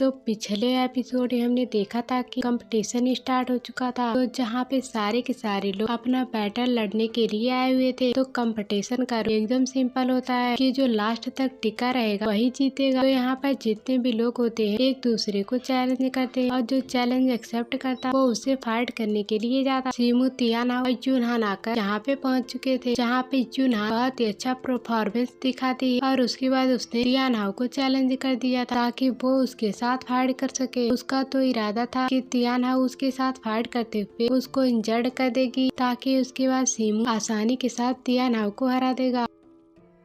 तो पिछले एपिसोड में हमने देखा था कि कंपटीशन स्टार्ट हो चुका था, तो जहाँ पे सारे के सारे लोग अपना बैटल लड़ने के लिए आए हुए थे। तो कंपटीशन का एकदम सिंपल होता है कि जो लास्ट तक टिका रहेगा वही जीतेगा। तो यहाँ पर जितने भी लोग होते हैं एक दूसरे को चैलेंज करते हैं और जो चैलेंज एक्सेप्ट करता है वो उससे फाइट करने के लिए जाता। सीमू, तियाना और जुनहान आकर यहाँ पे पहुँच चुके थे, जहाँ पे जुनहान बहुत ही अच्छा परफॉर्मेंस दिखाती है और उसके बाद उसने तियाना को चैलेंज कर दिया था ताकि वो उसके साथ फाइट कर सके। उसका तो इरादा था कि तियाना उसके साथ फाइट करते हुए उसको इंजर्ड कर देगी ताकि उसके बाद सीमू आसानी के साथ तियाना को हरा देगा।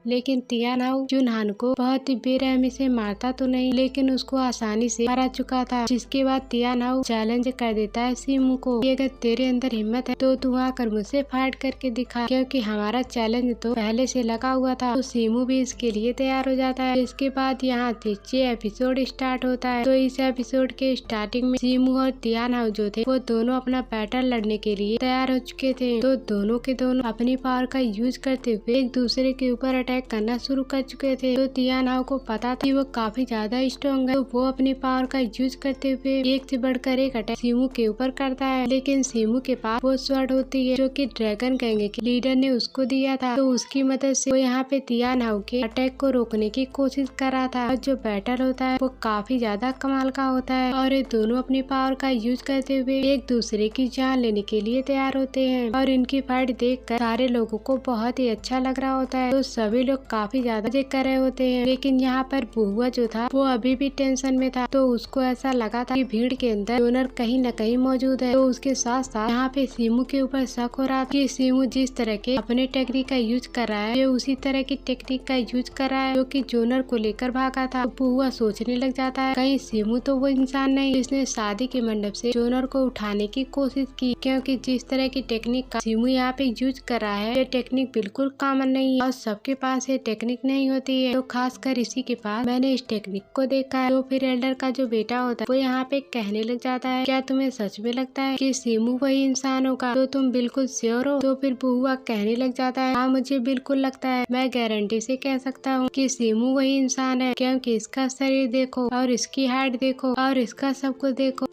लेकिन तियाना जुनहान को बहुत ही बेरहमी से मारता तो नहीं, लेकिन उसको आसानी से हरा चुका था। जिसके बाद तियाना चैलेंज कर देता है सीमू को कि अगर तेरे अंदर हिम्मत है तो तू आकर मुझसे फाइट करके दिखा, क्योंकि हमारा चैलेंज तो पहले से लगा हुआ था। तो सीमू भी इसके लिए तैयार हो जाता है। इसके बाद यहाँ से एपिसोड स्टार्ट होता है। तो इस एपिसोड के स्टार्टिंग में सीमू और तियाना जो थे वो दोनों अपना बैटल लड़ने के लिए तैयार हो चुके थे। तो दोनों के दोनों अपनी पावर का यूज करते हुए एक दूसरे के ऊपर अटैक करना शुरू कर चुके थे। तो तियाना को पता था कि वो काफी ज्यादा स्ट्रॉन्ग है, तो वो अपनी पावर का यूज करते हुए एक से बढ़कर एक अटैक सीमू के ऊपर करता है। लेकिन सीमू के पास वो स्वॉर्ड होती है जो कि ड्रैगन गैंग के लीडर ने उसको दिया था। तो उसकी मदद से वो यहाँ पे तियाना के अटैक को रोकने की कोशिश कर रहा था। और जो बैटल होता है वो काफी ज्यादा कमाल का होता है और ये दोनों अपनी पावर का यूज करते हुए एक दूसरे की जान लेने के लिए तैयार होते हैं। और इनकी फाइट देखकर सारे लोगों को बहुत ही अच्छा लग रहा होता है। तो सभी लोग काफी ज्यादा मजे कर रहे होते हैं। लेकिन यहाँ पर बुआ जो था वो अभी भी टेंशन में था। तो उसको ऐसा लगा था कि भीड़ के अंदर जोनर कहीं न कहीं मौजूद है। तो उसके साथ साथ यहाँ पे सीमू के ऊपर शक हो रहा था कि सीमू जिस तरह के अपने टेक्निक का यूज कर रहा है ये उसी तरह की टेक्निक का यूज कर रहा है जो कि जोनर को लेकर भागा था। तो बुआ सोचने लग जाता है कहीं सीमू तो वो इंसान नहीं जिसने शादी के मंडप से जोनर को उठाने की कोशिश की, क्योंकि जिस तरह की टेक्निक का सीमू यहाँ पे यूज कर रहा है ये टेक्निक बिल्कुल कॉमन नहीं है और सबके पास ये टेक्निक नहीं होती है। तो खासकर इसी के पास मैंने इस टेक्निक को देखा है। तो फिर एल्डर का जो बेटा होता है वो यहाँ पे कहने लग जाता है क्या तुम्हें सच में लगता है कि सीमू वही इंसान होगा? तो तुम बिल्कुल श्योर हो? तो फिर बुआ कहने लग जाता है हाँ मुझे बिल्कुल लगता है, मैं गारंटी से कह सकता हूँ कि सीमू वही इंसान है, क्योंकि इसका शरीर देखो और इसकी हाइट देखो और इसका सब कुछ देखो,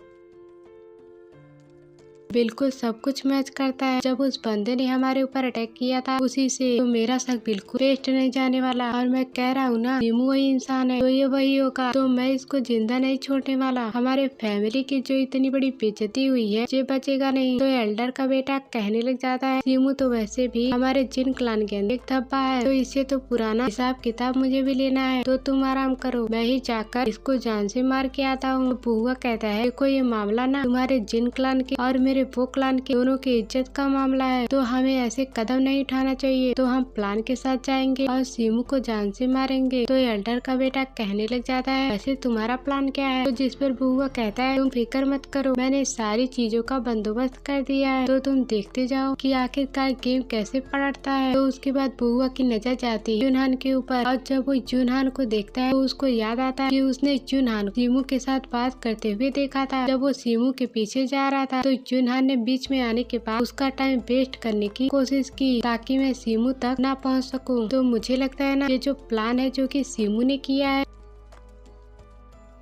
बिल्कुल सब कुछ मैच करता है। जब उस बंदे ने हमारे ऊपर अटैक किया था उसी से, तो मेरा शक बिल्कुल वेस्ट नहीं जाने वाला। और मैं कह रहा हूँ ना सीमू वही इंसान है तो ये वही होगा, तो मैं इसको जिंदा नहीं छोड़ने वाला। हमारे फैमिली की जो इतनी बड़ी बेइज्जती हुई है ये बचेगा नहीं। तो एल्डर का बेटा कहने लग जाता है सीमू तो वैसे भी हमारे जिन क्लान के अंदर एक धब्बा है, तो इससे तो पुराना हिसाब किताब मुझे भी लेना है। तो तुम आराम करो, मैं ही जाकर इसको जान से मार के आता हूँ। बुआ कहता है देखो ये मामला ना तुम्हारे जिन क्लान के और मेरे वो क्लान के दोनों की इज्जत का मामला है, तो हमें ऐसे कदम नहीं उठाना चाहिए। तो हम प्लान के साथ जाएंगे और सीमू को जान से मारेंगे। तो एल्डर का बेटा कहने लग जाता है वैसे तुम्हारा प्लान क्या है? तो जिस पर बुआ कहता है तुम फिक्र मत करो, मैंने सारी चीजों का बंदोबस्त कर दिया है, तो तुम देखते जाओ कि आखिरकार गेम कैसे पलटता है। तो उसके बाद बुआ की नजर जाती है जुनहान के ऊपर और जब वो जुनहान को देखता है तो उसको याद आता है कि उसने जुनहान सीमू के साथ बात करते हुए देखा था। जब वो सीमू के पीछे जा रहा था तो जुनहान ने बीच में आने के बाद उसका टाइम वेस्ट करने की कोशिश की ताकि मैं सीमू तक ना पहुंच सकूं। तो मुझे लगता है ना ये जो प्लान है जो कि सीमू ने किया है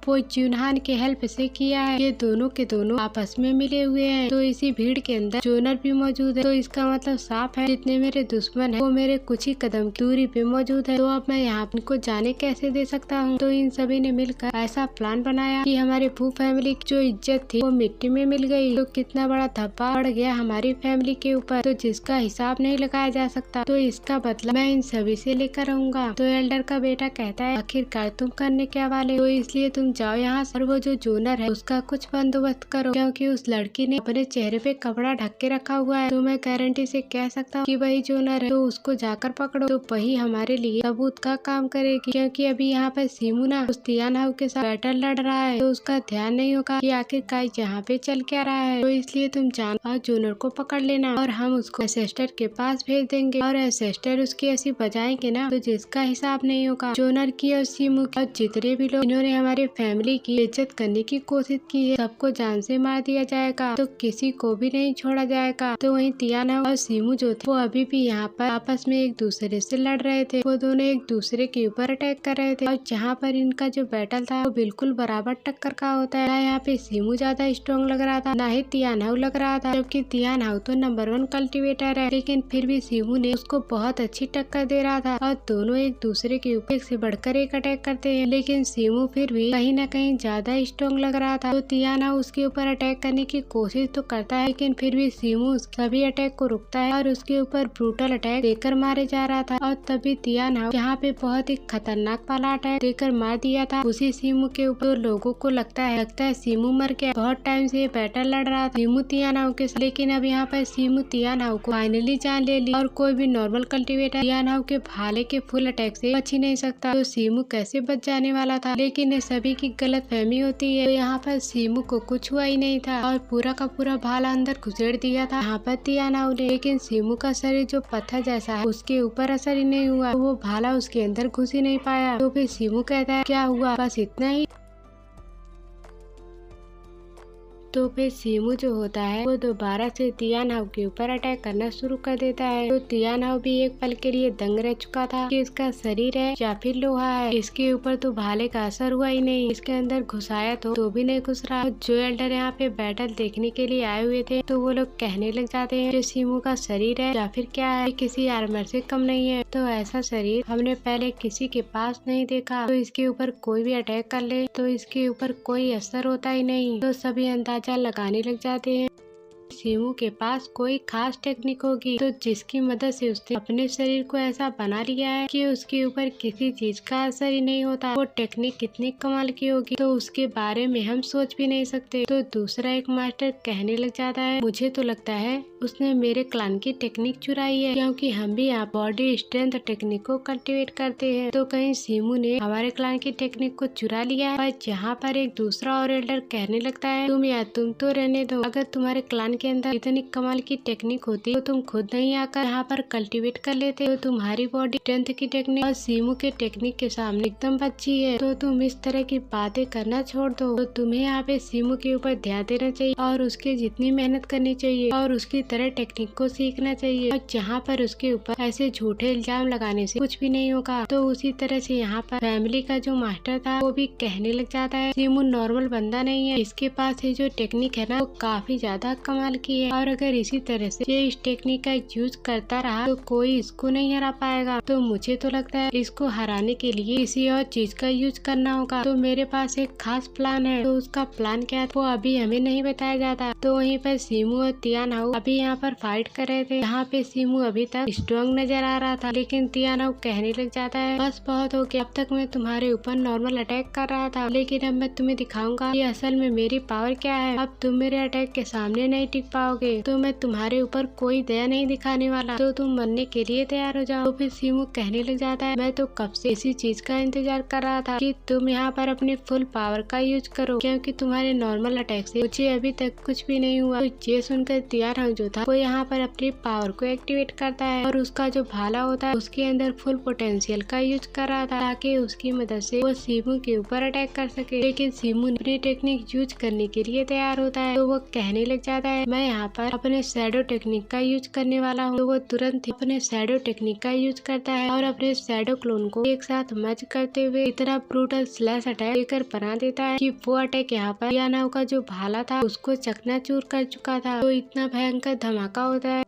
वो जुनहान के हेल्प से किया है। ये दोनों के दोनों आपस में मिले हुए हैं। तो इसी भीड़ के अंदर जोनर भी मौजूद है। तो इसका मतलब साफ है जितने मेरे दुश्मन है वो मेरे कुछ ही कदम की दूरी पे मौजूद है। तो अब मैं यहाँ इनको जाने कैसे दे सकता हूँ? तो इन सभी ने मिलकर ऐसा प्लान बनाया कि हमारे भू फैमिली की जो इज्जत थी वो मिट्टी में मिल गई। तो कितना बड़ा धब्बा पड़ गया हमारी फैमिली के ऊपर, तो जिसका हिसाब नहीं लगाया जा सकता। तो इसका बदला मैं इन सभी से लेकर आऊंगा। तो एल्डर का बेटा कहता है आखिरकार तुम करने क्या वाले हो, इसलिए तुम जाओ यहाँ से और वो जो जोनर है उसका कुछ बंदोबस्त करो, क्योंकि उस लड़की ने अपने चेहरे पे कपड़ा ढक के रखा हुआ है। तो मैं गारंटी से कह सकता हूँ कि वही जोनर है। तो उसको जाकर पकड़ो, तो वही हमारे लिए सबूत का काम करेगी, क्योंकि अभी यहाँ पर सीमू ना उस तियाना के साथ बैटल लड़ रहा है, तो उसका ध्यान नहीं होगा कि आखिरकार यहाँ पे चल क्या रहा है। तो इसलिए तुम जान और जोनर को पकड़ लेना और हम उसको एसेस्टर के पास भेज देंगे और एसेस्टर उसकी ऐसी बजाएंगे ना तो जिसका हिसाब नहीं होगा। जोनर की और सीमू की और जितने भी लोग इन्होंने हमारे फैमिली की इज्जत करने की कोशिश की है। सबको जान से मार दिया जाएगा तो किसी को भी नहीं छोड़ा जाएगा। तो वहीं तियाना और सीमू जो थे वो अभी भी यहाँ पर आपस में एक दूसरे से लड़ रहे थे। वो दोनों एक दूसरे के ऊपर अटैक कर रहे थे और जहाँ पर इनका जो बैटल था वो बिल्कुल बराबर टक्कर का होता है। ना यहाँ पे सीमू ज्यादा स्ट्रॉन्ग लग रहा था, ना ही तियाना लग रहा था, जबकि तियाना तो नंबर 1 कल्टिवेटर है, लेकिन फिर भी सीमू ने उसको बहुत अच्छी टक्कर दे रहा था और दोनों एक दूसरे के ऊपर एक से बढ़कर एक अटैक करते हैं। लेकिन सीमू फिर भी कहीं न कहीं ज्यादा स्ट्रॉन्ग लग रहा था। तो तियाना उसके ऊपर अटैक करने की कोशिश तो करता है, लेकिन फिर भी सीमू सभी अटैक को रुकता है और उसके ऊपर ब्रूटल अटैक देकर मारे जा रहा था। और तभी तियाना यहाँ पे बहुत ही खतरनाक वाला अटैक देकर मार दिया था उसी सीमू के ऊपर। लोगों को लगता है सीमू मर गया। बहुत टाइम से ये बैटल लड़ रहा था सीमू तियाना के साथ, लेकिन अब यहाँ पर सीमू तियाना को फाइनली जान ले ली और कोई भी नॉर्मल कल्टिवेटर तियाना के भाले के फुल अटैक से बच ही नहीं सकता। तो सीमू कैसे बच जाने वाला था, लेकिन ये सभी की गलत फहमी होती है। तो यहाँ पर सीमू को कुछ हुआ ही नहीं था और पूरा का पूरा भाला अंदर घुसेड़ दिया था यहाँ पर तियाना ने। लेकिन सीमू का शरीर जो पत्थर जैसा है उसके ऊपर असर ही नहीं हुआ, तो वो भाला उसके अंदर घुस ही नहीं पाया। तो फिर सीमू कहता है क्या हुआ, बस इतना ही। तो फिर सीमू जो होता है वो दोबारा से तियाना के ऊपर अटैक करना शुरू कर देता है। तो तियाना भी एक पल के लिए दंग रह चुका था कि इसका शरीर है या फिर लोहा है, इसके ऊपर तो भाले का असर हुआ ही नहीं, इसके अंदर घुसाया तो भी नहीं घुस रहा। जो एल्डर यहाँ पे बैटल देखने के लिए आए हुए थे तो वो लोग कहने लग जाते हैं जो सीमू का शरीर है या फिर क्या है, किसी आर्मर से कम नहीं है। तो ऐसा शरीर हमने पहले किसी के पास नहीं देखा। तो इसके ऊपर कोई भी अटैक कर ले तो इसके ऊपर कोई असर होता ही नहीं। तो सभी अंदाजा लगाने लग जाते हैं सीमू के पास कोई खास टेक्निक होगी, तो जिसकी मदद से उसने अपने शरीर को ऐसा बना लिया है कि उसके ऊपर किसी चीज का असर ही नहीं होता। वो टेक्निक कितनी कमाल की होगी तो उसके बारे में हम सोच भी नहीं सकते। तो दूसरा एक मास्टर कहने लग जाता है मुझे तो लगता है उसने मेरे क्लान की टेक्निक चुराई है, क्योंकि हम भी यहाँ बॉडी स्ट्रेंथ टेक्निक को कल्टिवेट करते हैं। तो कहीं सीमू ने हमारे क्लान की टेक्निक को चुरा लिया है। और जहाँ पर एक दूसरा और एल्डर कहने लगता है तुम तो रहने दो, अगर तुम्हारे क्लान के अंदर इतनी कमाल की टेक्निक होती तो तुम खुद नहीं आकर यहाँ पर कल्टीवेट कर लेते। तो तुम्हारी बॉडी स्ट्रेंथ की टेक्निक और सीमू के टेक्निक के सामने एकदम बच्ची है, तो तुम इस तरह की बातें करना छोड़ दो। तो तुम्हें यहाँ पे सीमू के ऊपर ध्यान देना चाहिए और उसके जितनी मेहनत करनी चाहिए और उसकी तरह टेक्निक को सीखना चाहिए। और जहाँ पर उसके ऊपर ऐसे झूठे इल्जाम लगाने से कुछ भी नहीं होगा। तो उसी तरह से यहाँ पर फैमिली का जो मास्टर था वो भी कहने लग जाता है सीमू नॉर्मल बंदा नहीं है, इसके पास ये जो टेक्निक है ना वो काफी ज्यादा कमाल की है, और अगर इसी तरह से ये इस टेक्निक का यूज करता रहा तो कोई इसको नहीं हरा पाएगा। तो मुझे तो लगता है इसको हराने के लिए किसी और चीज का यूज करना होगा। तो मेरे पास एक खास प्लान है, तो उसका प्लान क्या है वो अभी हमें नहीं बताया जाता। तो वहीं पर सीमू और तियाना अभी यहाँ पर फाइट कर रहे थे। यहाँ पे सीमू अभी तक स्ट्रॉन्ग नजर आ रहा था, लेकिन तियाना कहने लग जाता है बस बहुत हो गया, अब तक मैं तुम्हारे ऊपर नॉर्मल अटैक कर रहा था, लेकिन अब मैं तुम्हें दिखाऊंगा कि असल में मेरी पावर क्या है। अब तुम मेरे अटैक के सामने नहीं टिक पाओगे, तो मैं तुम्हारे ऊपर कोई दया नहीं दिखाने वाला, तो तुम मरने के लिए तैयार हो जाओ। तो फिर सीमू कहने लग जाता है मैं तो कब से इसी चीज का इंतजार कर रहा था कि तुम यहाँ पर अपनी फुल पावर का यूज करो, क्योंकि तुम्हारे नॉर्मल अटैक से मुझे अभी तक कुछ भी नहीं हुआ। तो ये सुनकर तियाना जो था वो यहाँ पर अपनी पावर को एक्टिवेट करता है और उसका जो भाला होता है उसके अंदर फुल पोटेंशियल का यूज कर रहा था ताकि उसकी मदद से वो सीमू के ऊपर अटैक कर सके। लेकिन सीमू अपनी टेक्निक यूज करने के लिए तैयार होता है, तो वो कहने लग जाता है मैं यहाँ पर अपने शैडो टेक्निक का यूज करने वाला हूँ। तो वो तुरंत ही अपने शैडो टेक्निक का यूज करता है और अपने शैडो क्लोन को एक साथ मर्ज करते हुए इतना ब्रूटल स्लैश अटैक लेकर बना देता है कि वो अटैक यहाँ पर तियाना का जो भाला था उसको चकनाचूर कर चुका था। तो इतना भयंकर धमाका होता है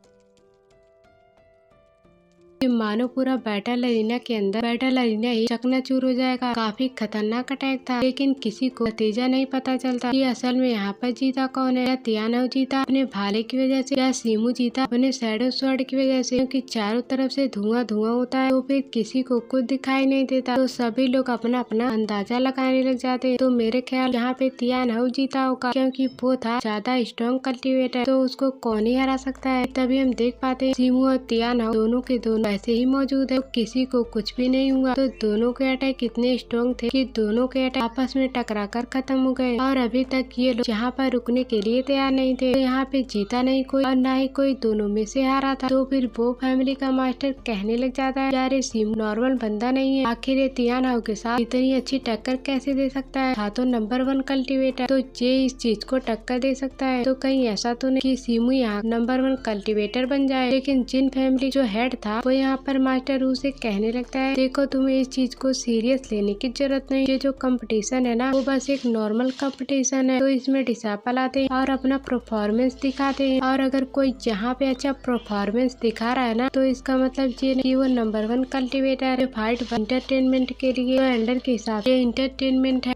मानो पूरा बैटल अरीना के अंदर बैटल अरीना ही चकनाचूर हो जाएगा। काफी खतरनाक अटैक था, लेकिन किसी को नतीजा नहीं पता चलता कि असल में यहाँ पर जीता कौन है। या तियाना जीता अपने भाले की वजह से या सीमू जीता अपने शैडो स्वॉर्ड की वजह से, क्योंकि चारों तरफ से धुआं धुआं होता है तो फिर किसी को कुछ दिखाई नहीं देता। तो सभी लोग अपना अपना अंदाजा लगाने लग जाते हैं। तो मेरे ख्याल यहाँ पे तियाना जीता होगा, क्योंकि वो था ज्यादा स्ट्रॉन्ग कल्टिवेटर, तो उसको कौन ही हरा सकता है। तभी हम देख पाते हैं सीमू और तियाना दोनों के दोनों वैसे ही मौजूद है, तो किसी को कुछ भी नहीं हुआ। तो दोनों के अटैक इतने स्ट्रॉन्ग थे कि दोनों के अटैक आपस में टकरा कर खत्म हो गए और अभी तक ये लोग यहाँ पर रुकने के लिए तैयार नहीं थे। तो यहाँ पे जीता नहीं कोई और ना ही कोई दोनों में से हारा था। तो फिर वो फैमिली का मास्टर कहने लग जाता है, यार ये सीमू नॉर्मल बंदा नहीं है, आखिर ये तियान हाउ के साथ इतनी अच्छी टक्कर कैसे दे सकता है, था तो नंबर 1 कल्टिवेटर, तो ये इस चीज को टक्कर दे सकता है। तो कहीं ऐसा तो नहीं कि सीमू यहाँ नंबर 1 कल्टिवेटर बन जाए। लेकिन जिन फैमिली जो हेड था वो यहाँ पर मास्टर उसे कहने लगता है, देखो तुम्हें इस चीज को सीरियस लेने की जरूरत नहीं, ये जो कंपटीशन है ना वो बस एक नॉर्मल कंपटीशन है। तो इसमें डिसाइपल आते हैं और अपना परफॉर्मेंस दिखाते हैं, और अगर कोई जहाँ पे अच्छा परफॉर्मेंस दिखा रहा है ना तो इसका मतलब ये नहीं कि वो नंबर 1 कल्टिवेटर है। फाइट एंटरटेनमेंट के लिए, तो एल्डर के हिसाब से एंटरटेनमेंट है।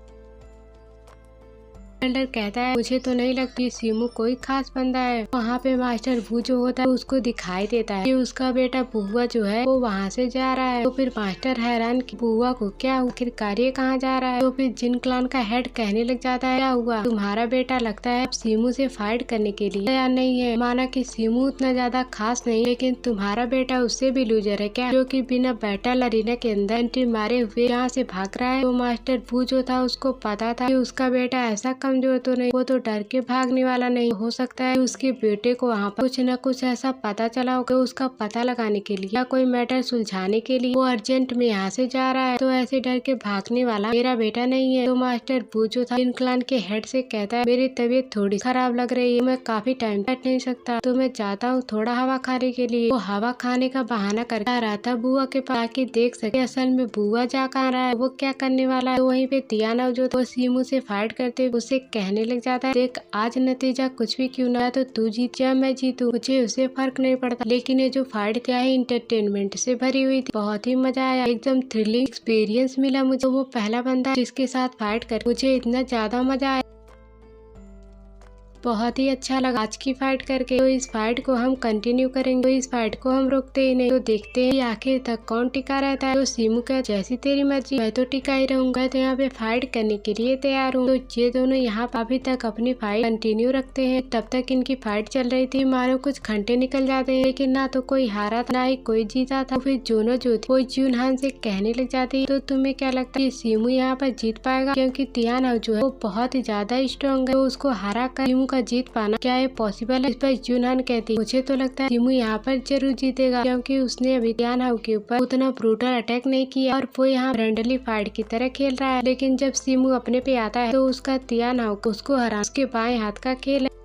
एल्डर कहता है, मुझे तो नहीं लगती सीमू कोई खास बंदा है। वहाँ पे मास्टर वू जो होता है उसको दिखाई देता है कि उसका बेटा बुआ जो है वो वहाँ से जा रहा है। तो फिर मास्टर हैरान कि बुआ को क्या आखिरकार ये कहाँ जा रहा है। तो फिर जिन क्लान का हेड कहने लग जाता है, क्या हुआ, तुम्हारा बेटा लगता है सीमू से फाइट करने के लिए तैयार नहीं है। माना कि सीमू उतना ज्यादा खास नहीं, लेकिन तुम्हारा बेटा उससे भी लूजर है क्या, जो कि बिना बैटल अरीना के अंदर एंट्री मारे हुए यहाँ से भाग रहा है। तो मास्टर वू जो था उसको पता था कि उसका बेटा ऐसा कमजोर तो नहीं, वो तो डर के भागने वाला नहीं। हो सकता है उसके बेटे को वहाँ पर कुछ न कुछ ऐसा पता चला हो, उसका पता लगाने के लिए या कोई मैटर सुलझाने के लिए वो अर्जेंट में यहाँ से जा रहा है। तो ऐसे डर के भागने वाला मेरा बेटा नहीं है। तो मास्टर वू जो था इन क्लान के हेड से कहता है, मेरी तबीयत थोड़ी खराब लग रही है, मैं काफी टाइम बैठ नहीं सकता, तो मैं चाहता हूँ थोड़ा हवा खाने के लिए। वो हवा खाने का बहाना कर रहा था बुआ के पास, ताकि देख सके असल में बुआ जा कहाँ रहा है, वो क्या करने वाला है। तो वहीं पे तियाना जो वो सीमू से फाइट करते उसे कहने लग जाता है, देख आज नतीजा कुछ भी क्यों ना, तो तू जीत या मैं जीतू, मुझे उससे फर्क नहीं पड़ता, लेकिन ये जो फाइट क्या है इंटरटेनमेंट से भरी हुई थी, बहुत ही मजा आया, एकदम थ्रिलिंग एक्सपीरियंस मिला मुझे। वो पहला बंदा जिसके साथ फाइट कर मुझे इतना ज्यादा मजा आया, बहुत ही अच्छा लगा आज की फाइट करके। तो इस फाइट को हम कंटिन्यू करेंगे, तो इस फाइट को हम रोकते ही नहीं, तो देखते हैं आखिर तक कौन टिका रहता है। तो सीमू का जैसी तेरी मर्जी, मैं तो टिका ही रहूंगा, तो यहाँ पे फाइट करने के लिए तैयार हूँ। तो ये दोनों यहाँ अभी तक अपनी फाइट कंटिन्यू रखते हैं। तब तक इनकी फाइट चल रही थी, मारो कुछ घंटे निकल जाते हैं, लेकिन ना तो कोई हारा था ना ही कोई जीता था। फिर जोनो जो थी वो जुनहान से कहने लग जाती है, तो तुम्हें क्या लगता है सीमू यहाँ पर जीत पाएगा, क्योंकि तियान हाउ जो है वो बहुत ही ज्यादा स्ट्रॉन्ग है, तो उसको हरा कर सीमू का जीत पाना क्या ये पॉसिबल है। इस पर जुनहान कहती है, मुझे तो लगता है सीमू यहाँ पर जरूर जीतेगा, क्योंकि उसने अभी तियान हाउ के ऊपर उतना ब्रूटल अटैक नहीं किया और वो यहाँ फ्रेंडली फाइट की तरह खेल रहा है। लेकिन जब सीमू अपने पे आता है तो उसका तियान हाउ उसको हरा उसके बाएं हाथ का खेल है।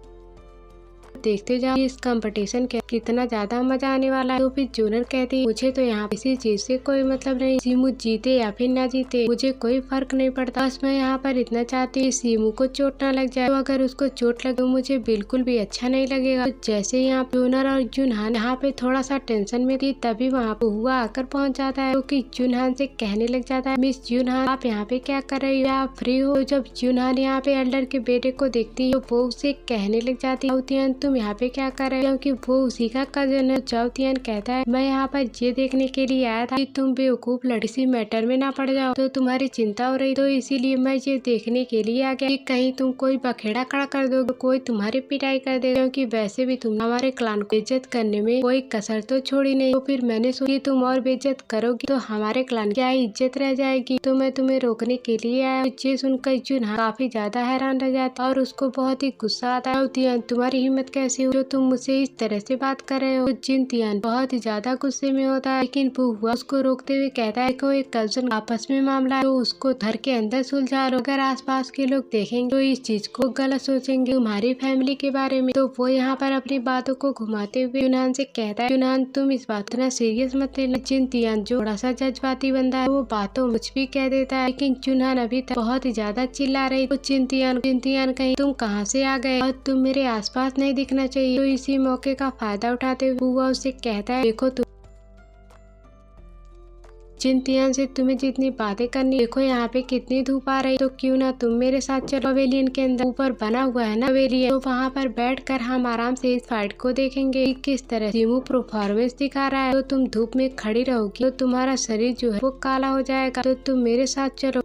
देखते जाओ इस कंपटीशन के कितना ज्यादा मजा आने वाला है। तो फिर जूनर कहती है, मुझे तो यहाँ किसी चीज से कोई मतलब नहीं, सीमू जीते या फिर ना जीते मुझे कोई फर्क नहीं पड़ता, बस मैं यहाँ पर इतना चाहती हूँ सीमू को चोट ना लग जाए। तो अगर उसको चोट लगे तो मुझे बिल्कुल भी अच्छा नहीं लगेगा। तो जैसे यहाँ जूनर और जुनहान यहाँ पे थोड़ा सा टेंशन में थी, तभी वहाँ पे हुआ आकर पहुँच जाता है, क्योंकि जुनहान से कहने लग जाता है, मिस जुनहान आप यहाँ पे क्या कर रही हो, आप फ्री हो। जब जुनहान यहाँ पे एल्डर के बेटे को देखती है तो वो उसे कहने लग जाती है, तुम यहाँ पे क्या कर रहे हो, क्योंकि वो उसी का कजन है। चाउतियान कहता है, मैं यहाँ पर ये देखने के लिए आया था कि तुम बेवकूफ लड़की सी मैटर में ना पड़ जाओ, तो तुम्हारी चिंता हो रही, तो इसीलिए मैं ये देखने के लिए आ गया कि कहीं तुम कोई बखेड़ा खड़ा कर दो, कोई तुम्हारी पिटाई कर दे, क्योंकि वैसे भी तुम हमारे क्लान को इज्जत करने में कोई कसर तो छोड़ी नहीं। तो फिर मैंने सोची तुम और बेइज्जत करोगी तो हमारे क्लान की क्या इज्जत रह जाएगी, तो मैं तुम्हें रोकने के लिए आया। ये सुनकर जुनहान काफी ज्यादा हैरान रह जाता है और उसको बहुत ही गुस्सा आता है, तुम्हारी हिम्मत कैसे हो, तुम मुझसे इस तरह से बात कर रहे हो। जिन तियान बहुत ही ज्यादा गुस्से में होता है, लेकिन बुआ उसको रोकते हुए कहता है कि एक कजन आपस में मामला है, तो उसको घर के अंदर सुलझा लो, अगर आसपास के लोग देखेंगे तो इस चीज को गलत सोचेंगे तुम्हारी फैमिली के बारे में। तो वो यहाँ पर अपनी बातों को घुमाते हुए जुनहान से कहता है, जुनहान तुम इस बात इतना सीरियस मत लेना। जिन तियान जो थोड़ा सा जज्बाती बंदा है वो बातों कुछ भी कह देता है, लेकिन जुनहान अभी तक बहुत ही ज्यादा चिल्ला रही। तो चिंतियान कहीं तुम कहाँ से आ गए और तुम मेरे आसपास नहीं दिखना चाहिए। तो इसी मौके का फायदा उठाते हुए बुआ उसे कहता है, देखो तुम चिंतियान से तुम्हें जितनी बातें करनी, देखो यहाँ पे कितनी धूप आ रही, तो क्यों ना तुम मेरे साथ चलो। पवेलियन के अंदर ऊपर बना हुआ है ना पवेलियन, तो वहाँ पर बैठकर हम आराम से इस फाइट को देखेंगे कि किस तरह सीमू परफॉर्मेंस दिखा रहा है। तो तुम धूप में खड़ी रहोगी तो तुम्हारा शरीर जो है वो काला हो जाएगा, तो तुम मेरे साथ चलो।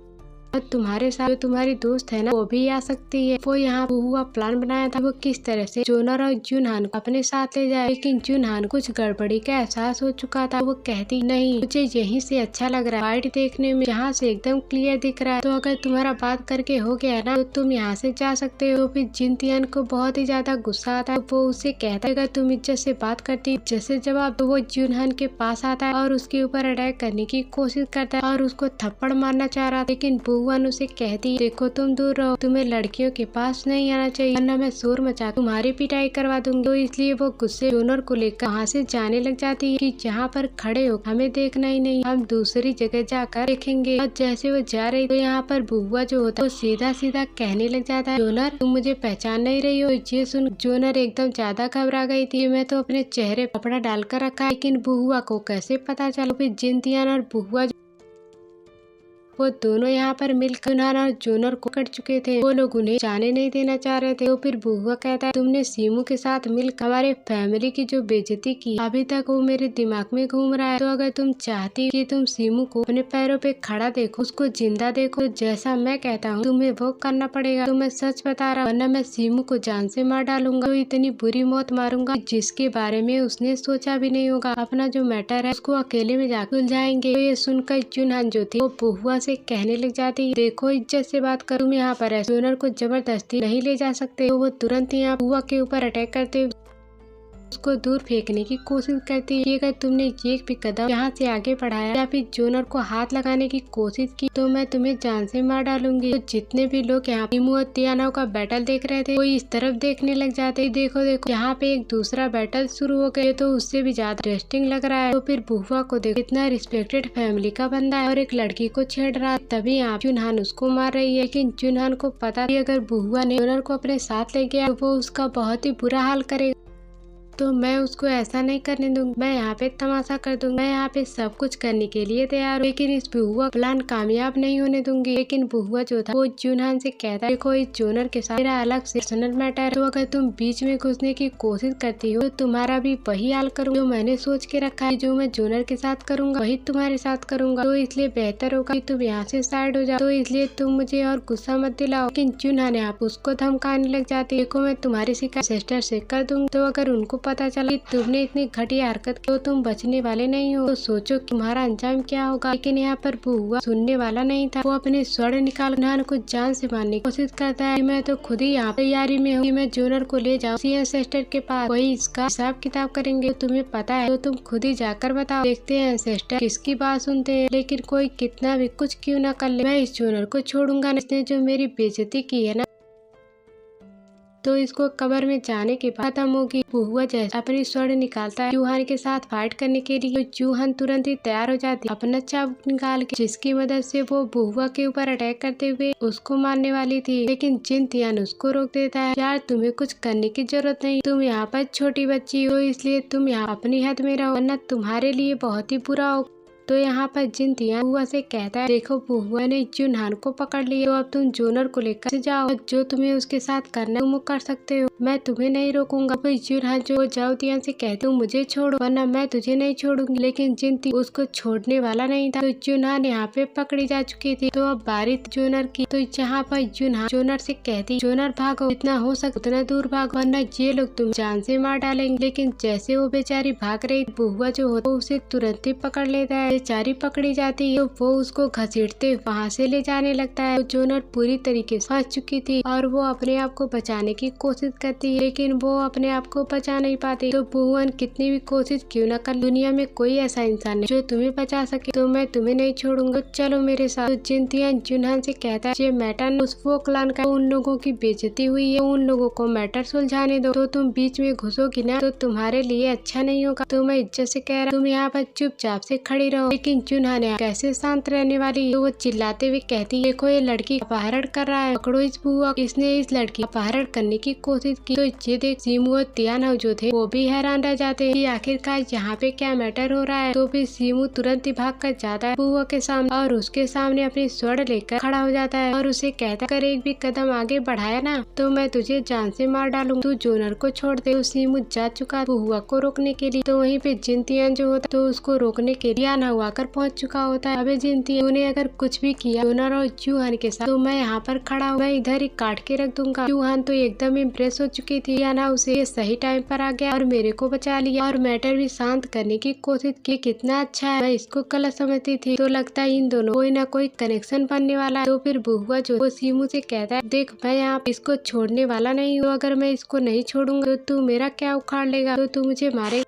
और तुम्हारे साथ जो तुम्हारी दोस्त है ना वो भी आ सकती है। वो यहाँ बुहुआ प्लान बनाया था वो किस तरह से जोनर और जुनहान को अपने साथ ले जाए, लेकिन जुनहान कुछ गड़बड़ी का एहसास हो चुका था। वो कहती नहीं, मुझे यहीं से अच्छा लग रहा है, फाइट देखने में यहाँ से एकदम क्लियर दिख रहा है, तो अगर तुम्हारा बात करके हो गया ना तो तुम यहाँ से जा सकते हो। फिर जिनतियान को बहुत ही ज्यादा गुस्सा आता है। वो उससे कहता है अगर तुम इज्जत से बात करती जैसे जवाब, तो वो जुनहान के पास आता है और उसके ऊपर अटैक करने की कोशिश करता है और उसको थप्पड़ मारना चाह रहा था, लेकिन बुहुआन उसे कहती है देखो तुम दूर रहो, तुम्हें लड़कियों के पास नहीं आना चाहिए वरना मैं शोर मचा तुम्हारी पिटाई करवा दूंगी। तो इसलिए वो गुस्से जोनर को लेकर वहाँ से जाने लग जाती है कि जहाँ पर खड़े हो हमें देखना ही नहीं, हम दूसरी जगह जाकर देखेंगे। और जैसे वो जा रही तो यहाँ पर बुहुआ जो होता है वो सीधा सीधा कहने लग जाता है जोनर तुम मुझे पहचान नहीं रही हो। ये सुन जोनर एकदम ज्यादा घबरा गई थी। मैं तो अपने चेहरे कपड़ा डालकर रखा है, लेकिन बुहुआ को कैसे पता चला। फिर जिनतियान और बुहुआ वो दोनों यहाँ पर मिलकर जुनहान और जोनर को पकड़ चुके थे। वो लोग उन्हें जाने नहीं देना चाह रहे थे। तो फिर बुहुआ कहता है तुमने सीमू के साथ मिलकर हमारे फैमिली की जो बेइज्जती की, अभी तक वो मेरे दिमाग में घूम रहा है। तो अगर तुम चाहती कि तुम सीमू को अपने पैरों पे खड़ा देखो, उसको जिंदा देखो, तो जैसा मैं कहता हूँ तुम्हें वो करना पड़ेगा। तो मैं सच बता रहा हूँ, वरना मैं सीमू को जान से मार डालूंगा। तो इतनी बुरी मौत मारूंगा जिसके बारे में उसने सोचा भी नहीं होगा। अपना जो मैटर है उसको अकेले में जाकर सुलझाएंगे। तो ये सुनकर जुनहान जो थी वो बुहुआ से कहने लग जाती है देखो इज्जत से बात कर, तुम यहाँ पर जोनर को जबरदस्ती नहीं ले जा सकते। तो वो तुरंत यहाँ बुहुआ के ऊपर अटैक करते हुए उसको दूर फेंकने की कोशिश करती है। अगर तुमने एक भी कदम यहाँ से आगे बढ़ाया या फिर जोनर को हाथ लगाने की कोशिश की तो मैं तुम्हें जान से मार डालूंगी। तो जितने भी लोग यहाँ सीमू और तियाना का बैटल देख रहे थे वो इस तरफ देखने लग जाते। देखो देखो यहाँ पे एक दूसरा बैटल शुरू हो गया, तो उससे भी ज्यादा इंटरेस्टिंग लग रहा है। तो फिर बुहुआ को देखो इतना रिस्पेक्टेड फैमिली का बंदा है और एक लड़की को छेड़ रहा है, तभी यहाँ जुनहान उसको मार रही है। लेकिन जुनहान को पता है अगर बुहुआ ने जोनर को अपने साथ ले गया तो वो उसका बहुत ही बुरा हाल करेगा, तो मैं उसको ऐसा नहीं करने दूंगी। मैं यहाँ पे तमाशा कर दूंगी, मैं यहाँ पे सब कुछ करने के लिए तैयार हूँ, लेकिन इस बुहुआ प्लान कामयाब नहीं होने दूंगी। लेकिन बुहुआ जो था वो जुनहान से कहता है देखो इस जोनर के साथ मेरा अलग से पर्सनल मैटर है, तो अगर तुम बीच में घुसने की कोशिश करती हो तो तुम्हारा भी वही हाल करूँगा जो मैंने सोच के रखा है। जो मैं जोनर के साथ करूंगा वही तुम्हारे साथ करूंगा, तो इसलिए बेहतर होगा कि तुम यहाँ से साइड हो जाओ। तो इसलिए तुम मुझे और गुस्सा मत दिलाओ। लेकिन जुनहान आप उसको धमकाने लग जाती है देखो मैं तुम्हारी शिकायत सिस्टर से कर दूंगी, तो अगर उनको पता चला कि तुमने इतनी घटिया हरकत की तो तुम बचने वाले नहीं हो, तो सोचो तुम्हारा अंजाम क्या होगा। लेकिन यहाँ पर बुहुआ सुनने वाला नहीं था। वो अपने स्वर्ण निकाल जुनहान को जान से मारने की कोशिश करता है। मैं तो खुद ही यहाँ तैयारी में हूँ कि मैं जोनर को ले जाऊँ सी एंसेस्टर के पास, वही इसका हिसाब किताब करेंगे। तो तुम्हें पता है तो तुम खुद ही जाकर बताओ, देखते हैं एंसेस्टर किसकी बात सुनते हैं। लेकिन कोई कितना भी कुछ क्यों न कर ले, मैं इस जोनर को छोड़ूंगा, इसने जो मेरी बेइज्जती की है ना तो इसको कब्र में जाने के बाद खत्म होगी। बुहुआ जैसे अपनी स्वर्ण निकालता है जुनहान के साथ फाइट करने के लिए, तो जुनहान तुरंत ही तैयार हो जाती है अपना चाबुक निकाल के, जिसकी मदद से वो बुहुआ के ऊपर अटैक करते हुए उसको मारने वाली थी। लेकिन जिनतियान उसको रोक देता है, यार तुम्हें कुछ करने की जरूरत नहीं, तुम यहाँ पर छोटी बच्ची हो, इसलिए तुम यहाँ अपनी हद में रहो वरना तुम्हारे लिए बहुत ही बुरा हो। तो यहाँ पर जिनतियान बुहुआ से कहता है देखो बुहुआ ने जुनहान को पकड़ लिया, तो अब तुम जोनर को लेकर जाओ, जो तुम्हें उसके साथ करना तुम कर सकते हो, मैं तुम्हें नहीं रोकूंगा। तो जुनहान जो जाओतियान से कहते हो मुझे छोड़ो वरना मैं तुझे नहीं छोड़ूंगी, लेकिन जिनती उसको छोड़ने वाला नहीं था। तो जुनहान यहाँ पे पकड़ी जा चुकी थी। तो अब बारी जोनर की। तो जहाँ पर जुनहान जोनर से कहती जोनर भागो, जितना हो सके उतना दूर भागो वरना ये लोग तुम जान से मार डालेंगे। लेकिन जैसे वो बेचारी भाग रही बुहुआ जो होता उसे तुरंत ही पकड़ लेता है। बेचारी पकड़ी जाती है तो वो उसको घसीटते वहाँ से ले जाने लगता है। तो जोनर पूरी तरीके से फंस चुकी थी और वो अपने आप को बचाने की कोशिश करती है, लेकिन वो अपने आप को बचा नहीं पाती। तो बुहुआन कितनी भी कोशिश क्यों न कर, दुनिया में कोई ऐसा इंसान नहीं जो तुम्हें बचा सके, तो मैं तुम्हें नहीं छोड़ूंगा, चलो मेरे साथ। तो जिनतियान जुनहान से कहता है ये मैटर उस वो क्लान का उन लोगों की बेइज्जती हुई है, उन लोगों को मैटर सुलझाने दो। तो तुम बीच में घुसोगी ना तो तुम्हारे लिए अच्छा नहीं होगा, तो मैं इज्जत से कह रहा तुम यहाँ पर चुपचाप से खड़ी रहो। लेकिन जुनहान कैसे शांत रहने वाली, तो वो चिल्लाते हुए कहती देखो ये लड़की अपहरण कर रहा है, पकड़ो इस बुआ, इसने इस लड़की अपहरण करने की कोशिश की। तो ये देख सीमू और तियाना जो थे वो भी हैरान रह जाते हैं कि आखिरकार यहाँ पे क्या मैटर हो रहा है। तो फिर सीमू तुरंत ही भाग कर जाता है बुआ के सामने और उसके सामने अपनी स्वर्ण लेकर खड़ा हो जाता है और उसे कहता है अगर एक भी कदम आगे बढ़ाया ना तो मैं तुझे जान से मार डालूंगा, तू जोनर को छोड़ दे। सीमू जा चुका बुआ को रोकने के लिए। तो वहीं पे जिनतियान जो होता तो उसको रोकने के लिए आना लगवाकर पहुंच चुका होता है। अबे जिनती तूने अगर कुछ भी किया जोनर और चूहान के साथ तो मैं यहाँ पर खड़ा हूँ, मैं इधर ही काट के रख दूंगा। चूहान तो एकदम इम्प्रेस हो चुकी थी, ना उसे सही टाइम पर आ गया और मेरे को बचा लिया और मैटर भी शांत करने की कोशिश की। कितना अच्छा है, मैं इसको गलत समझती थी। तो लगता है इन दोनों कोई ना कोई कनेक्शन बनने वाला है। तो फिर बुआ जो वो सीमू से कहता है, देख मैं यहाँ इसको छोड़ने वाला नहीं हूँ, अगर मैं इसको नहीं छोड़ूंगा तो तू मेरा क्या उखाड़ लेगा, तो तू मुझे मारेगा।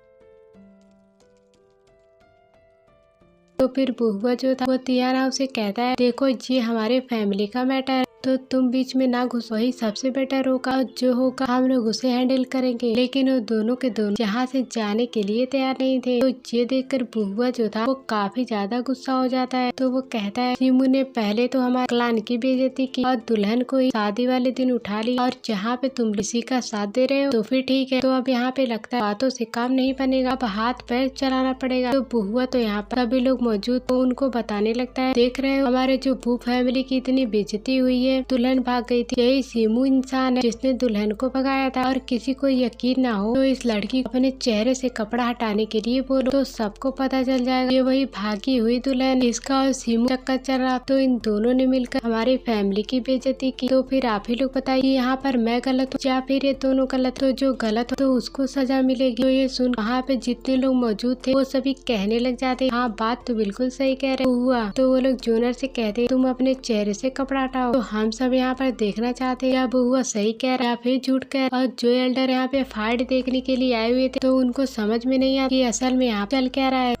तो फिर बुआ जो था वो तियाना उसे कहता है, देखो ये हमारे फैमिली का मैटर है, तो तुम बीच में ना घुसो, वही सबसे बेटर होगा, जो होगा हम लोग उसे हैंडल करेंगे। लेकिन वो दोनों के दोनों यहाँ से जाने के लिए तैयार नहीं थे। तो ये देखकर बुआ जो था वो काफी ज्यादा गुस्सा हो जाता है। तो वो कहता है, सीमू ने पहले तो हमारे क्लान की बेइज्जती की और दुल्हन को ही शादी वाले दिन उठा लिया, और जहाँ पे तुम किसी का साथ दे रहे हो तो फिर ठीक है, तो अब यहाँ पे लगता है बातों से काम नहीं बनेगा, अब हाथ पैर चलाना पड़ेगा। तो बुआ तो यहाँ पर सभी लोग मौजूद तो उनको बताने लगता है, देख रहे हो हमारे जो भू फैमिली की इतनी बेइज्जती हुई है, दुल्हन भाग गई थी, यही सीमू इंसान है जिसने दुल्हन को भगाया था। और किसी को यकीन ना हो तो इस लड़की को अपने चेहरे से कपड़ा हटाने के लिए बोलो, तो सबको पता चल जाएगा ये वही भागी हुई दुल्हन, इसका और सीमू चक्कर चल रहा। तो इन दोनों ने मिलकर हमारी फैमिली की बेइज्जती की। तो फिर आप ही लोग बताइए यहाँ पर मैं गलत हूँ या फिर ये दोनों गलत। तो जो गलत हो तो उसको सजा मिलेगी। तो ये सुन वहाँ पे जितने लोग मौजूद थे वो सभी कहने लग जाते, हाँ बात तो बिल्कुल सही कह रहे हुआ। तो वो लोग जोनर से कहते, तुम अपने चेहरे से कपड़ा हटाओ। तो हम सब यहाँ पर देखना चाहते हैं या बुआ सही कह रहा है या फिर झूठ कह रहा है। और जो एल्डर यहाँ पे फाइट देखने के लिए आए हुए थे तो उनको समझ में नहीं आता कि असल में यहाँ चल क्या रहा है,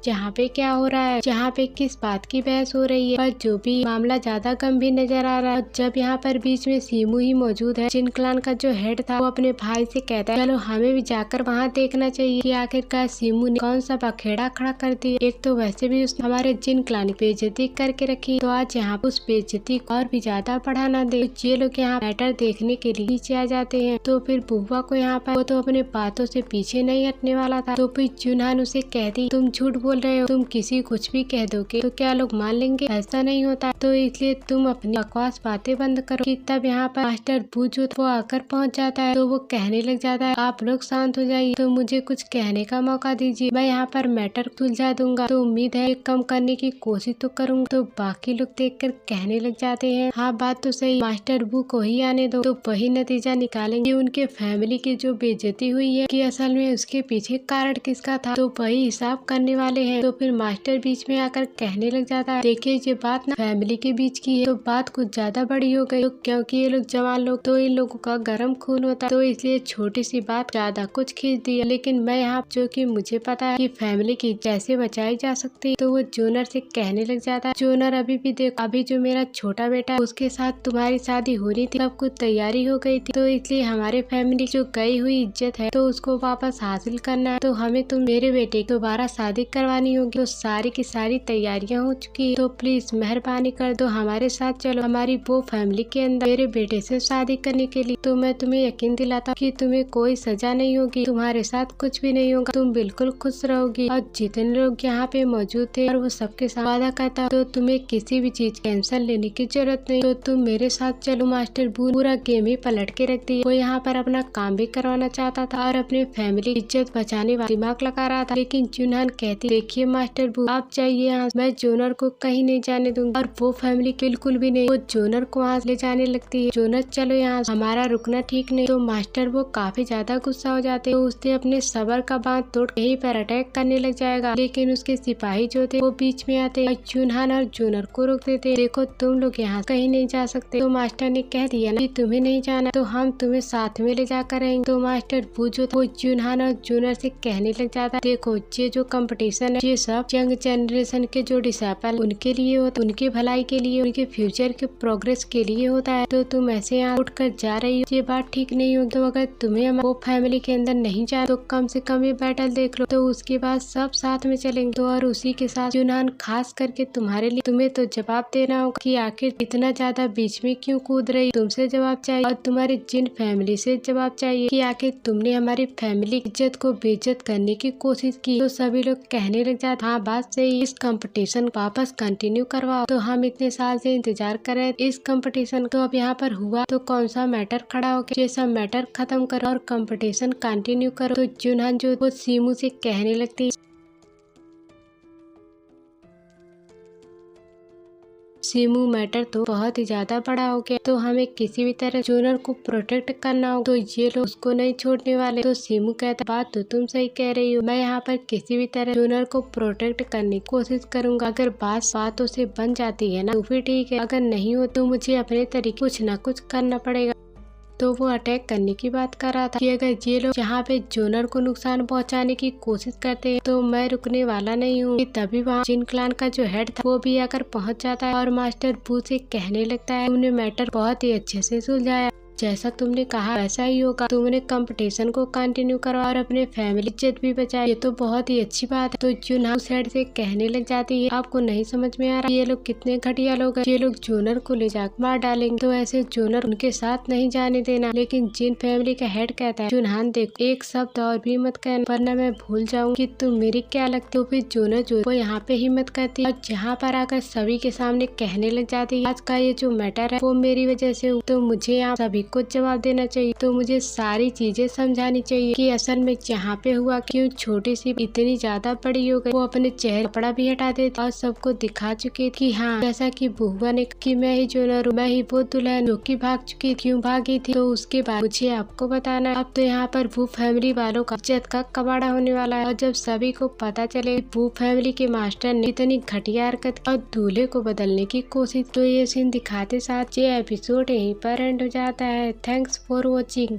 जहाँ पे क्या हो रहा है, जहाँ पे किस बात की बहस हो रही है। पर जो भी मामला ज्यादा गंभीर नजर आ रहा है। जब यहाँ पर बीच में सीमू ही मौजूद है, जिन क्लान का जो हेड था वो अपने भाई से कहता है, चलो हमें भी जाकर वहाँ देखना चाहिए कि आखिरकार सीमू ने कौन सा बखेड़ा खड़ा कर दिया। एक तो वैसे भी उसने हमारे जिन क्लान की बेइज्जती करके रखी, तो आज यहाँ उस बेइज्जती को और भी ज्यादा बढ़ाना दे। तो ये लोग यहाँ मैटर देखने के लिए नीचे आ जाते हैं। तो फिर बुआ को यहाँ पर वो तो अपने बातों से पीछे नहीं हटने वाला था। तो फिर चुनहान उसे कहती, तुम झूठ बोल रहे हो, तुम किसी कुछ भी कह दोगे तो क्या लोग मान लेंगे, ऐसा नहीं होता। तो इसलिए तुम अपनी बकवास बातें बंद करो। कि तब यहाँ पर मास्टर बू जो वो आकर पहुँच जाता है। तो वो कहने लग जाता है, आप लोग शांत हो जाइए, तो मुझे कुछ कहने का मौका दीजिए, मैं यहाँ पर मैटर सुलझा दूंगा। तो उम्मीद है कम करने की कोशिश तो करूँगा। तो बाकी लोग देखकर कहने लग जाते हैं, हाँ बात तो सही, मास्टर बू को ही आने दो, तो वही नतीजा निकालेंगे उनके फैमिली की जो बेइज्जती हुई है कि असल में उसके पीछे कारण किसका था, तो वही हिसाब करने वाले हैं। तो फिर मास्टर बीच में आकर कहने लग जाता है, देखिए ये बात ना फैमिली के बीच की है, तो बात कुछ ज्यादा बड़ी हो गई। तो क्योंकि ये लोग जवान लोग, तो इन लोगों का गर्म खून होता है, तो इसलिए छोटी सी बात ज्यादा कुछ खींच दिया। लेकिन मैं यहाँ जो कि मुझे पता है कि फैमिली की कैसे बचाई जा सकती है। तो वो जोनर से कहने लग जाता है, जोनर अभी भी देख, अभी जो मेरा छोटा बेटा है उसके साथ तुम्हारी शादी होनी थी, सब कुछ तैयारी हो गई थी, तो इसलिए हमारे फैमिली जो गई हुई इज्जत है तो उसको वापस हासिल करना है। तो हमें तुम मेरे बेटे की दोबारा शादी करवानी होगी। तो सारी की सारी तैयारियां हो चुकी है, तो प्लीज मेहरबानी कर दो, हमारे साथ चलो हमारी वो फैमिली के अंदर मेरे बेटे से शादी करने के लिए। तो मैं तुम्हें यकीन दिलाता हूँ कि तुम्हें कोई सजा नहीं होगी, तुम्हारे साथ कुछ भी नहीं होगा, तुम बिल्कुल खुश रहोगी। और जितने लोग यहाँ पे मौजूद थे और वो सबके साथ वादा करता, तो तुम्हें किसी भी चीज टेंशन लेने की जरूरत नहीं, तो तुम मेरे साथ चलो। मास्टर बू पूरा गेम ही पलट के रख दिया। वो यहाँ पर अपना काम भी करवाना चाहता था और अपने फैमिली इज्जत बचाने वाला दिमाग लगा रहा था। लेकिन चुनहान कहती, देखिए मास्टर बू आप चाहिए यहाँ, मैं जोनर को कहीं नहीं जाने दूंगी, और वो फैमिली बिल्कुल भी नहीं। वो जोनर को वहाँ ले जाने लगती है, जोनर चलो यहाँ, हमारा रुकना ठीक नहीं। तो मास्टर वो काफी ज्यादा गुस्सा हो जाते हैं, तो उसने अपने सबर का बांध तोड़ यहीं पर अटैक करने लग जाएगा। लेकिन उसके सिपाही जो थे वो बीच में आते और चुनहान और जोनर को रोक देते, देखो तुम लोग यहाँ कहीं नहीं जा सकते। तो मास्टर ने कह दिया ना कि तुम्हें नहीं जाना, तो हम तुम्हें साथ में ले जाकर रहेंगे। तो मास्टर बू जो वो चुनहान और जोनर से कहने लग जाता, देखो ये जो कंपटीशन है ये सब यंग जनरेशन के जो डिसाइपल उनके लिए होता, उनके भलाई के लिए, उनके फ्यूचर के प्रोग्रेस के लिए होता है। तो तुम ऐसे यहाँ उठ कर जा रही हो, ये बात ठीक नहीं होगी। तो अगर तुम्हें वो फैमिली के अंदर नहीं जा तो कम से कम ये बैटल देख लो, तो उसके बाद सब साथ में चलेंगे। तो और उसी के साथ चुनहान खास करके तुम्हारे लिए, तुम्हें तो जवाब देना होगा कि आखिर इतना ज्यादा बीच में क्यों कूद रही, तुमसे जवाब चाहिए और तुम्हारी जिन फैमिली से जवाब चाहिए कि आखिर तुमने हमारी फैमिली इज्जत को बेइज्जत करने की कोशिश की। तो सभी लोग कहने लग जाते, हाँ बात सही, इस कंपटीशन वापस कंटिन्यू करवाओ, तो हम इतने साल से इंतजार कर रहे इस कंपटीशन। तो अब यहाँ पर हुआ तो कौन सा मैटर खड़ा हो गया, ये सब मैटर खत्म करो और कंपटीशन कंटिन्यू करो। तो चुनहान जो वो सीमू से कहने लगती, सीमू मैटर तो बहुत ही ज्यादा बड़ा हो गया, तो हमें किसी भी तरह जोनर को प्रोटेक्ट करना हो। तो ये लोग उसको नहीं छोड़ने वाले। तो सीमू कहता बात तो तुम सही कह रही हो, मैं यहाँ पर किसी भी तरह जोनर को प्रोटेक्ट करने की कोशिश करूंगा। अगर बातों से बन जाती है ना तो फिर ठीक है, अगर नहीं हो तो मुझे अपने तरीके कुछ न कुछ करना पड़ेगा। तो वो अटैक करने की बात कर रहा था कि अगर ये लोग यहाँ पे जोनर को नुकसान पहुँचाने की कोशिश करते हैं तो मैं रुकने वाला नहीं हूँ। तभी वहाँ जिन क्लान का जो हेड था वो भी आकर पहुँच जाता है और मास्टर बू से कहने लगता है तुमने मैटर बहुत ही अच्छे से सुलझाया, जैसा तुमने कहा वैसा ही होगा। तुमने कंपटीशन को कंटिन्यू करा और अपने फैमिली इज्जत भी बचाई, ये तो बहुत ही अच्छी बात है। तो जुनहा उस साइड से कहने लग जाती है आपको नहीं समझ में आ रहा ये लोग कितने घटिया लोग हैं, ये लोग जोनर को ले जाकर मार डालेंगे, तो ऐसे जोनर उनके साथ नहीं जाने देना। लेकिन जिन फैमिली का हेड कहता है जुनहान देखो एक शब्द और भी मत कहना वरना मैं भूल जाऊँ कि तुम मेरी क्या लगती हो। फिर जोनर जो वो यहाँ पे हिम्मत करती है और जहाँ पर आकर सभी के सामने कहने लग जाती है आज का ये जो मैटर है वो मेरी वजह से, तो मुझे यहाँ सभी को जवाब देना चाहिए, तो मुझे सारी चीजें समझानी चाहिए कि असल में यहाँ पे हुआ क्यों छोटी सी इतनी ज्यादा बड़ी हो गई। वो अपने चेहरे कपड़ा भी हटा देती और सबको दिखा चुकी कि हाँ जैसा कि बुआ ने कि मैं ही जोनर हूँ, मैं ही वो दुल्हन जो कि भाग चुकी, क्यों भागी थी, तो उसके बाद मुझे आपको बताना। अब तो यहाँ पर वो फैमिली वालों का इज्जत का कबाड़ा होने वाला है। और जब सभी को पता चले वो फैमिली के मास्टर ने इतनी घटिया हरकत और दूल्हे को बदलने की कोशिश, तो ये सीन दिखाते साथ ये एपिसोड यहीं पर एंड हो जाता है। Thanks for watching.